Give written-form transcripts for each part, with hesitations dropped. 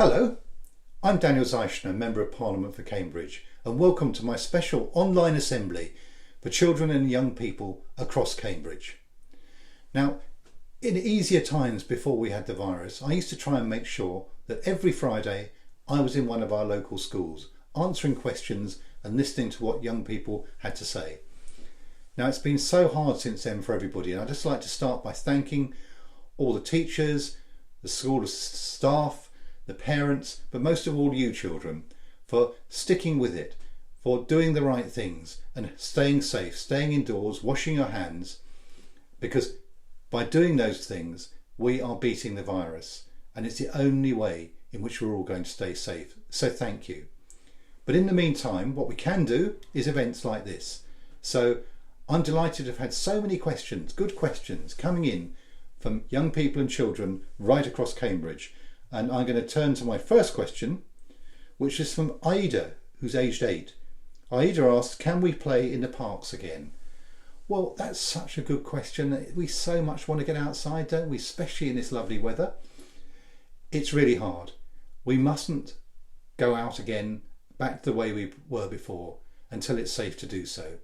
Hello, I'm Daniel Zeichner, Member of Parliament for Cambridge, and welcome to my special online assembly for children and young people across Cambridge. Now, in easier times before we had the virus, I used to try and make sure that every Friday I was in one of our local schools, answering questions and listening to what young people had to say. Now, it's been so hard since then for everybody, and I'd just like to start by thanking all the teachers, the school staff, the parents, but most of all you children, for sticking with it, for doing the right things and staying safe, staying indoors, washing your hands, because by doing those things we are beating the virus, and it's the only way in which we're all going to stay safe. So thank you. But in the meantime, what we can do is events like this. So I'm delighted to have had so many questions, good questions, coming in from young people and children right across Cambridge. And I'm going to turn to my first question, which is from Aida, who's aged 8. Aida asks, can we play in the parks again? Well, that's such a good question. We so much want to get outside, don't we? Especially in this lovely weather. It's really hard. We mustn't go out again back to the way we were before until it's safe to do so.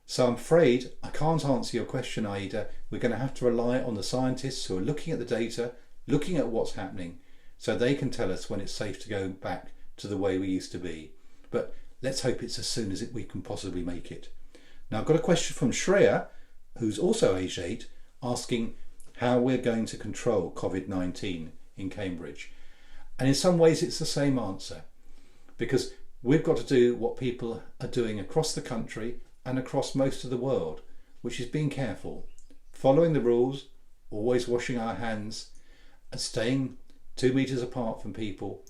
So I'm afraid I can't answer your question, Aida. We're going to have to rely on the scientists who are looking at the data, looking at what's happening, so they can tell us when it's safe to go back to the way we used to be. But let's hope it's as soon as we can possibly make it. Now I've got a question from Shreya, who's also aged 8, asking how we're going to control COVID-19 in Cambridge. And in some ways it's the same answer, because we've got to do what people are doing across the country and across most of the world, which is being careful, following the rules, always washing our hands and staying 2 meters apart from people,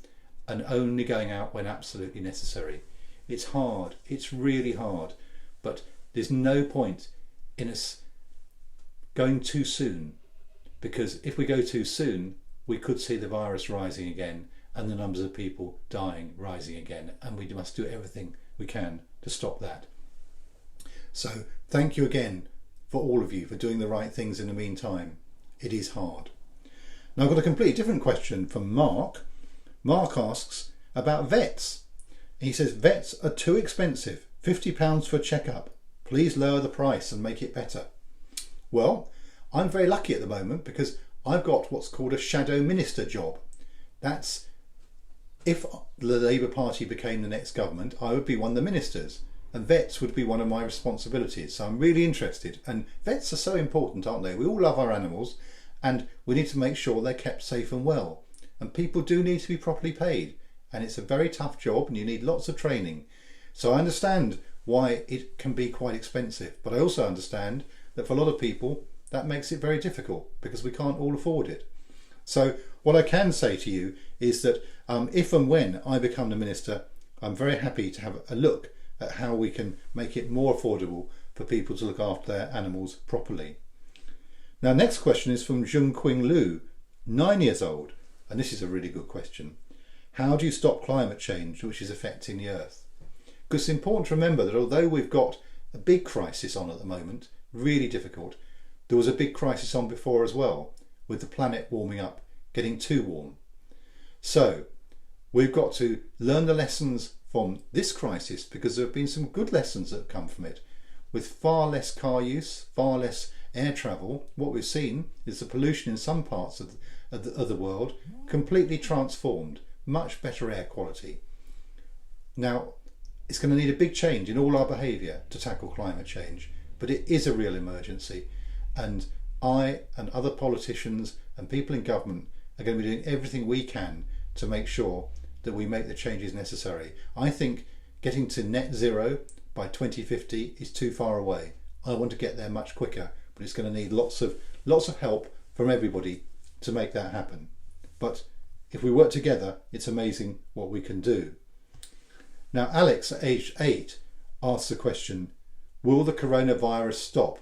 and only going out when absolutely necessary. It's hard, it's really hard, but there's no point in us going too soon, because if we go too soon we could see the virus rising again and the numbers of people dying rising again, and we must do everything we can to stop that. So thank you again for all of you for doing the right things in the meantime. It is hard. Now I've got a completely different question from Mark. Mark asks about vets. He says vets are too expensive, £50 for a checkup. Please lower the price and make it better. Well, I'm very lucky at the moment because I've got what's called a shadow minister job. That's if the Labour Party became the next government, I would be one of the ministers, and vets would be one of my responsibilities. So I'm really interested, and vets are so important, aren't they? We all love our animals, and we need to make sure they're kept safe and well. And people do need to be properly paid. And it's a very tough job and you need lots of training. So I understand why it can be quite expensive. But I also understand that for a lot of people, that makes it very difficult because we can't all afford it. So what I can say to you is that if and when I become the minister, I'm very happy to have a look at how we can make it more affordable for people to look after their animals properly. Now, next question is from Jung Qing Lu, 9 years old, and this is a really good question. How do you stop climate change which is affecting the Earth? Because it's important to remember that although we've got a big crisis on at the moment, really difficult, there was a big crisis on before as well, with the planet warming up, getting too warm. So we've got to learn the lessons from this crisis, because there have been some good lessons that have come from it. With far less car use, far less air travel, what we've seen is the pollution in some parts of the world completely transformed, much better air quality. Now, it's going to need a big change in all our behaviour to tackle climate change, but it is a real emergency, and I and other politicians and people in government are going to be doing everything we can to make sure that we make the changes necessary. I think getting to net zero by 2050 is too far away. I want to get there much quicker, but it's going to need lots of help from everybody to make that happen. But if we work together, it's amazing what we can do. Now, Alex, at age 8, asks the question, will the coronavirus stop?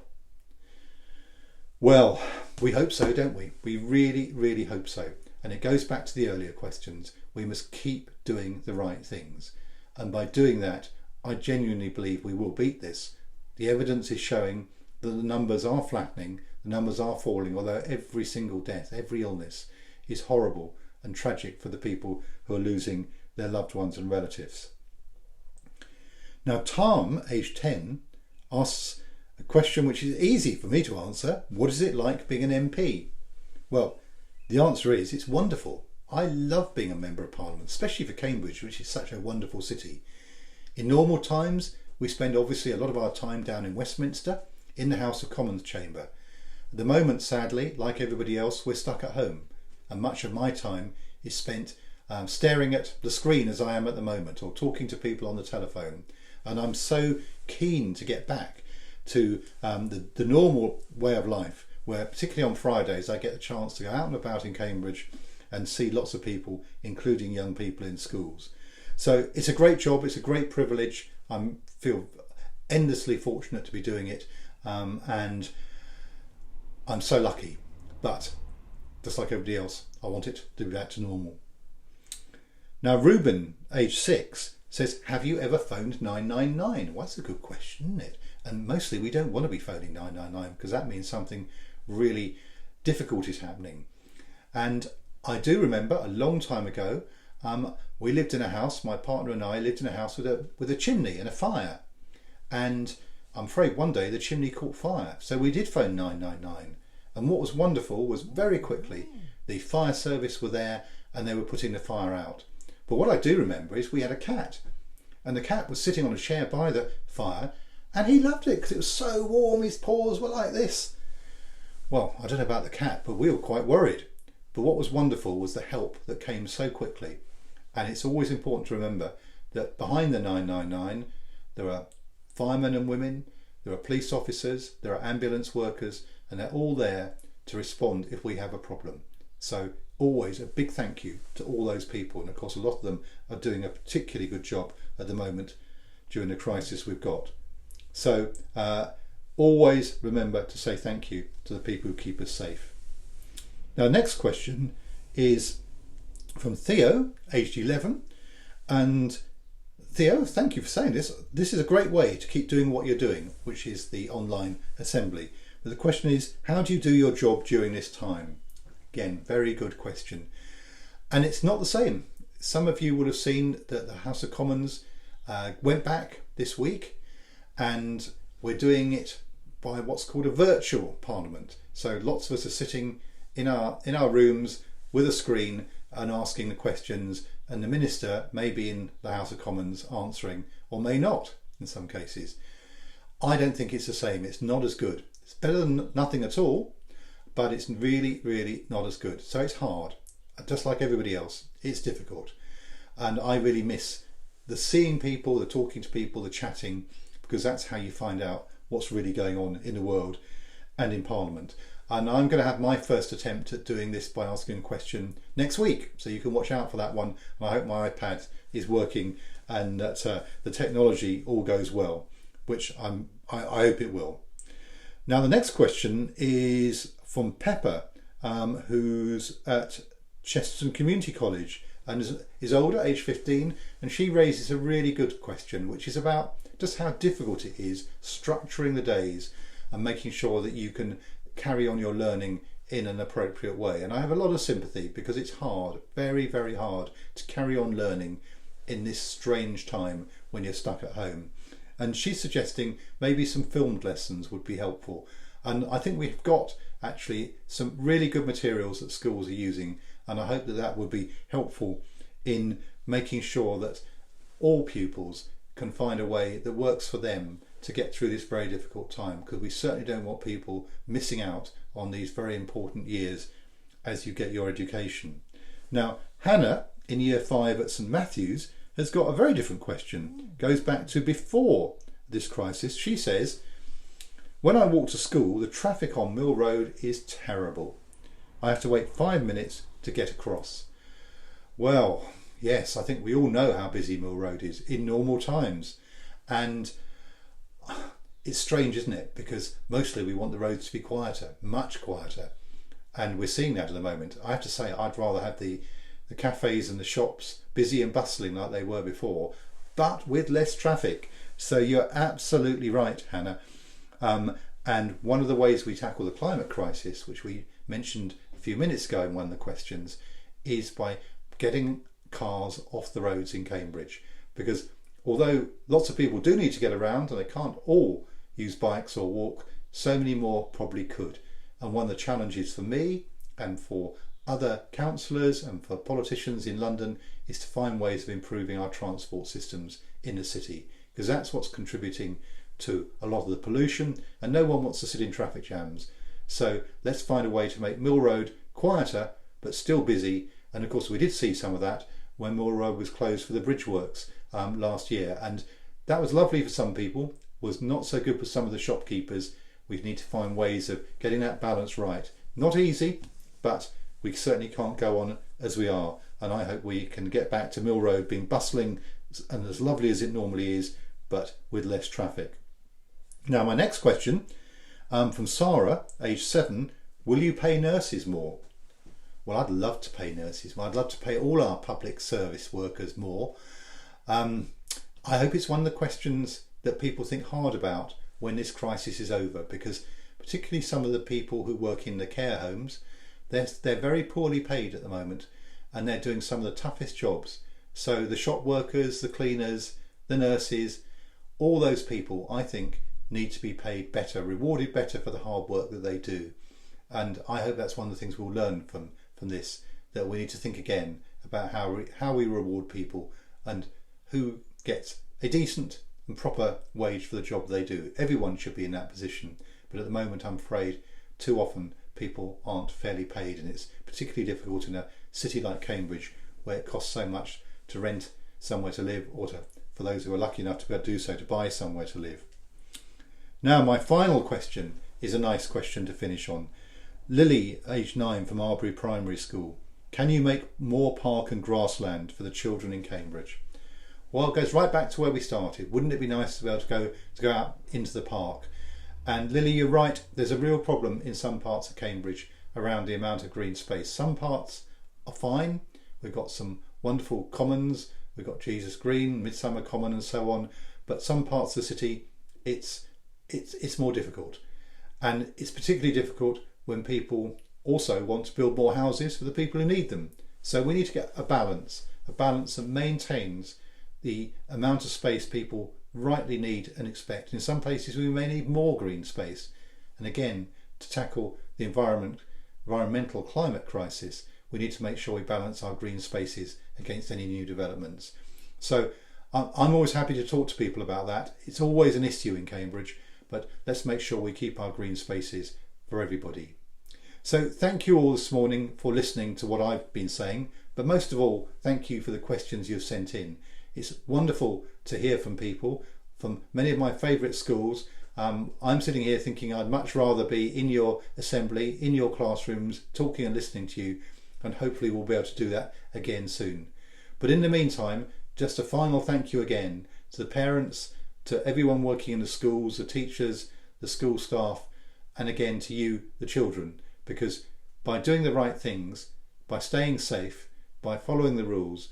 Well, we hope so, don't we? We really, really hope so. And it goes back to the earlier questions. We must keep doing the right things. And by doing that, I genuinely believe we will beat this. The evidence is showing that the numbers are flattening, the numbers are falling, although every single death, every illness is horrible and tragic for the people who are losing their loved ones and relatives. Now Tom, aged 10, asks a question which is easy for me to answer. What is it like being an MP? Well, the answer is it's wonderful. I love being a Member of Parliament, especially for Cambridge, which is such a wonderful city. In normal times, we spend obviously a lot of our time down in Westminster, in the House of Commons chamber. At the moment, sadly, like everybody else, we're stuck at home, and much of my time is spent staring at the screen as I am at the moment, or talking to people on the telephone. And I'm so keen to get back to the normal way of life, where particularly on Fridays I get a chance to go out and about in Cambridge and see lots of people, including young people in schools. So it's a great job, it's a great privilege. I feel endlessly fortunate to be doing it, and I'm so lucky. But just like everybody else, I want it to be back to normal. Now Ruben, age 6, says, have you ever phoned 999? Well, that's a good question, isn't it? And mostly we don't want to be phoning 999 because that means something really difficult is happening. And I do remember a long time ago, we lived in a house, my partner and I lived in a house with a chimney and a fire. And I'm afraid one day the chimney caught fire. So we did phone 999. And what was wonderful was very quickly the fire service were there and they were putting the fire out. But what I do remember is we had a cat. And the cat was sitting on a chair by the fire and he loved it because it was so warm, his paws were like this. Well, I don't know about the cat, but we were quite worried. But what was wonderful was the help that came so quickly. And it's always important to remember that behind the 999 there are firemen and women, there are police officers, there are ambulance workers, and they're all there to respond if we have a problem. So always a big thank you to all those people, and of course a lot of them are doing a particularly good job at the moment during the crisis we've got. So always remember to say thank you to the people who keep us safe. Now next question is from Theo, aged 11, and Theo, thank you for saying this. This is a great way to keep doing what you're doing, which is the online assembly. But the question is, how do you do your job during this time? Again, very good question. And it's not the same. Some of you would have seen that the House of Commons went back this week, and we're doing it by what's called a virtual parliament. So lots of us are sitting in our rooms with a screen and asking the questions, and the minister may be in the House of Commons answering, or may not in some cases. I don't think it's the same. It's not as good. It's better than nothing at all, but it's really, really not as good. So it's hard. Just like everybody else, it's difficult. And I really miss the seeing people, the talking to people, the chatting, because that's how you find out what's really going on in the world and in Parliament. And I'm going to have my first attempt at doing this by asking a question next week, so you can watch out for that one. And I hope my iPad is working and that the technology all goes well, which I hope it will. Now the next question is from Pepper, who's at Chesterton Community College and is older, age 15, and she raises a really good question, which is about just how difficult it is structuring the days and making sure that you can carry on your learning in an appropriate way. And I have a lot of sympathy because it's hard, very, very hard to carry on learning in this strange time when you're stuck at home. And she's suggesting maybe some filmed lessons would be helpful. And I think we've got actually some really good materials that schools are using, and I hope that that would be helpful in making sure that all pupils can find a way that works for them to get through this very difficult time, because we certainly don't want people missing out on these very important years as you get your education. Now, Hannah in Year 5 at St Matthew's has got a very different question. Goes back to before this crisis. She says, when I walk to school, the traffic on Mill Road is terrible. I have to wait 5 minutes to get across. Well, yes, I think we all know how busy Mill Road is in normal times. And it's strange, isn't it? Because mostly we want the roads to be quieter, much quieter. And we're seeing that at the moment. I have to say, I'd rather have the cafes and the shops busy and bustling like they were before, but with less traffic. So you're absolutely right, Hannah. And one of the ways we tackle the climate crisis, which we mentioned a few minutes ago in one of the questions, is by getting cars off the roads in Cambridge, because although lots of people do need to get around and they can't all use bikes or walk, so many more probably could. And one of the challenges for me and for other councillors and for politicians in London is to find ways of improving our transport systems in the city, because that's what's contributing to a lot of the pollution, and no one wants to sit in traffic jams. So let's find a way to make Mill Road quieter but still busy. And of course we did see some of that when Mill Road was closed for the bridge works last year, and that was lovely for some people, was not so good for some of the shopkeepers. We need to find ways of getting that balance right. Not easy, but we certainly can't go on as we are, and I hope we can get back to Mill Road being bustling and as lovely as it normally is, but with less traffic. Now my next question from Sarah, age 7, will you pay nurses more? Well, I'd love to pay nurses more. I'd love to pay all our public service workers more. I hope it's one of the questions that people think hard about when this crisis is over, because particularly some of the people who work in the care homes, they're very poorly paid at the moment, and they're doing some of the toughest jobs. So the shop workers, the cleaners, the nurses, all those people, I think, need to be paid better, rewarded better for the hard work that they do. And I hope that's one of the things we'll learn from this, that we need to think again about how we reward people and who gets a decent and proper wage for the job they do. Everyone should be in that position, but at the moment I'm afraid too often people aren't fairly paid, and it's particularly difficult in a city like Cambridge, where it costs so much to rent somewhere to live, or for those who are lucky enough to be able to do so, to buy somewhere to live. Now my final question is a nice question to finish on. Lily, age 9, from Arbury Primary School. Can you make more park and grassland for the children in Cambridge? Well, it goes right back to where we started. Wouldn't it be nice to be able to go out into the park? And Lily, you're right, there's a real problem in some parts of Cambridge around the amount of green space. Some parts are fine. We've got some wonderful commons. We've got Jesus Green, Midsummer Common and so on. But some parts of the city, it's more difficult. And it's particularly difficult when people also want to build more houses for the people who need them. So we need to get a balance that maintains the amount of space people rightly need and expect. In some places we may need more green space. And again, to tackle the environmental climate crisis, we need to make sure we balance our green spaces against any new developments. So I'm always happy to talk to people about that. It's always an issue in Cambridge, but let's make sure we keep our green spaces for everybody. So thank you all this morning for listening to what I've been saying, but most of all, thank you for the questions you've sent in. It's wonderful to hear from people from many of my favourite schools. I'm sitting here thinking I'd much rather be in your assembly, in your classrooms, talking and listening to you, and hopefully we'll be able to do that again soon. But in the meantime, just a final thank you again to the parents, to everyone working in the schools, the teachers, the school staff, and again to you, the children, because by doing the right things, by staying safe, by following the rules,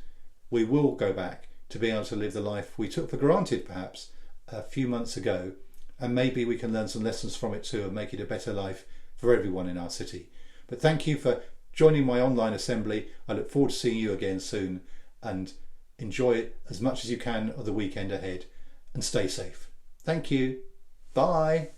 we will go back to being able to live the life we took for granted perhaps a few months ago, and maybe we can learn some lessons from it too and make it a better life for everyone in our city. But thank you for joining my online assembly. I look forward to seeing you again soon, and enjoy it as much as you can of the weekend ahead, and stay safe. Thank you. Bye.